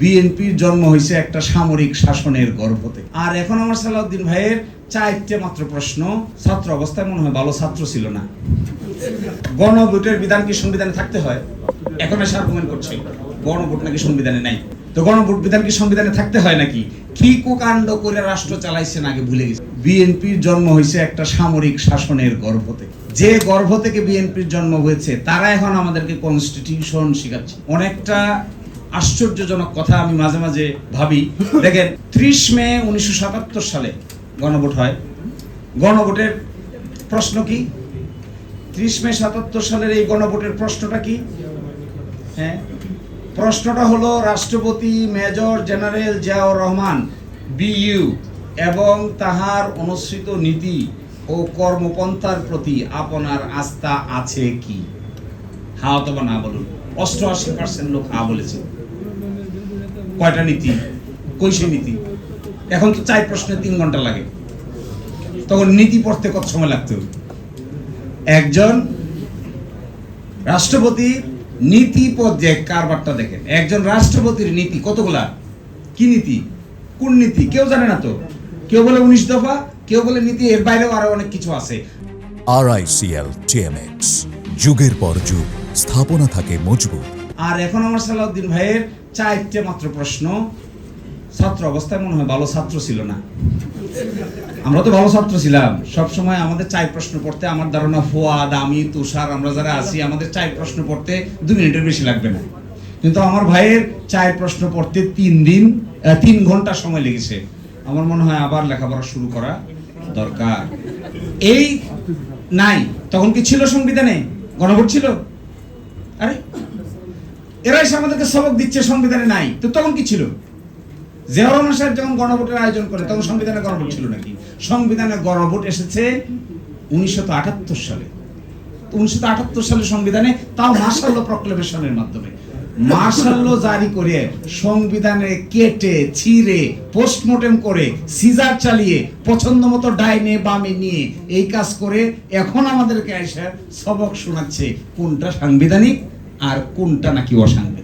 বিএনপির জন্ম হয়েছে একটা সামরিক শাসনের গর্ভতে। আর এখন আমার সালাউদ্দিন ভাইয়ের চারটে মাত্র প্রশ্ন। ছাত্র অবস্থায় মনে হয় ভালো ছাত্র ছিল না। গণভোটের বিধান কি সংবিধানে থাকতে হয়? এখন এসে আর্গুমেন্ট করছে গণভোট নাকি সংবিধানে নাই। তো গণভোট বিধান কি সংবিধানে থাকতে হয় নাকি? কি কুকাণ্ড করে রাষ্ট্র চালাইছেন আগে ভুলে গেছে। বিএনপির জন্ম হয়েছে একটা সামরিক শাসনের গর্ভতে। যে গর্ভ থেকে বিএনপির জন্ম হয়েছে তারা এখন আমাদেরকে কনস্টিটিউশন শিখাচ্ছে। অনেকটা আশ্চর্যজনক কথা আমি মাঝে মাঝে ভাবি। দেখেন 30 মে 1977 সালে গণভোট হয়। গণভোটের প্রশ্ন কি? 30 মে 77 সালের এই গণভোটের প্রশ্নটা কি? হ্যাঁ, প্রশ্নটা হলো রাষ্ট্রপতি major general Ziaur Rahman BU এবং তাহার অনুসৃত নীতি ও কর্মপন্থার প্রতি আপনার আস্থা আছে কি? হ্যাঁ অথবা না বলুন। 88% লোক হ্যাঁ বলেছে। কয়টা নীতি? কইসে নীতি? এখন তো 4 প্রশ্নে 3 ঘন্টা লাগে। তখন নীতি পড়তে কত সময় লাগতো? একজন রাষ্ট্রপতির নীতি পর্যায়ে কারবারটা দেখেন। একজন রাষ্ট্রপতির নীতি কতগুলা? কি নীতি? কোন নীতি? কেউ জানে না তো। কেউ বলে 19 দফা, কেউ বলে নীতি, এর বাইরেও আরো অনেক কিছু আছে। RICL TMX, যুগের পর যুগ স্থাপনা থাকে মজবুত। আর এখন আমার সালাউদ্দিন ভাইয়ের চারটে মাত্র প্রশ্ন। ছাত্র অবস্থায় মনে হয় ভালো ছাত্র ছিল না। আমরা তো ভালো ছাত্র ছিলাম। সব সময় আমাদের 4 প্রশ্ন পড়তে, আমার ধারণা ফুয়াদ, আমি, তুষার, আমরা যারা আছি, আমাদের 4 প্রশ্ন পড়তে 2 মিনিটের বেশি লাগবে না। কিন্তু আমার ভাইয়ের 4 প্রশ্ন পড়তে 3 ঘন্টা সময় লেগেছে। আমার মনে হয় আবার লেখাপড়া শুরু করা দরকার। এই নাই তখন কি ছিল সংবিধানে? গণভোট ছিল? আরে এরা এসে আমাদেরকে সবক দিচ্ছে সংবিধানে নাই। তো তখন কি ছিল? জিয়াউর রহমান সাহেব যখন গণভোটের আয়োজন করে তখন সংবিধানে গণভোট ছিল নাকি? সংবিধানে গণভোট এসেছে 1978 সালে। 1978 সালে সংবিধানে, তাও মার্শাল প্রক্লেমেশনের মাধ্যমে মার্শাল জারি করে সংবিধানে কেটে ছিঁড়ে পোস্টমর্টেম করে সিজার চালিয়ে পছন্দ মতো ডাইনে বামে নিয়ে এই কাজ করে এখন আমাদেরকে এসে সবক শোনাচ্ছে কোনটা সাংবিধানিক আর কোনটা নাকি অসাংবিধানিক।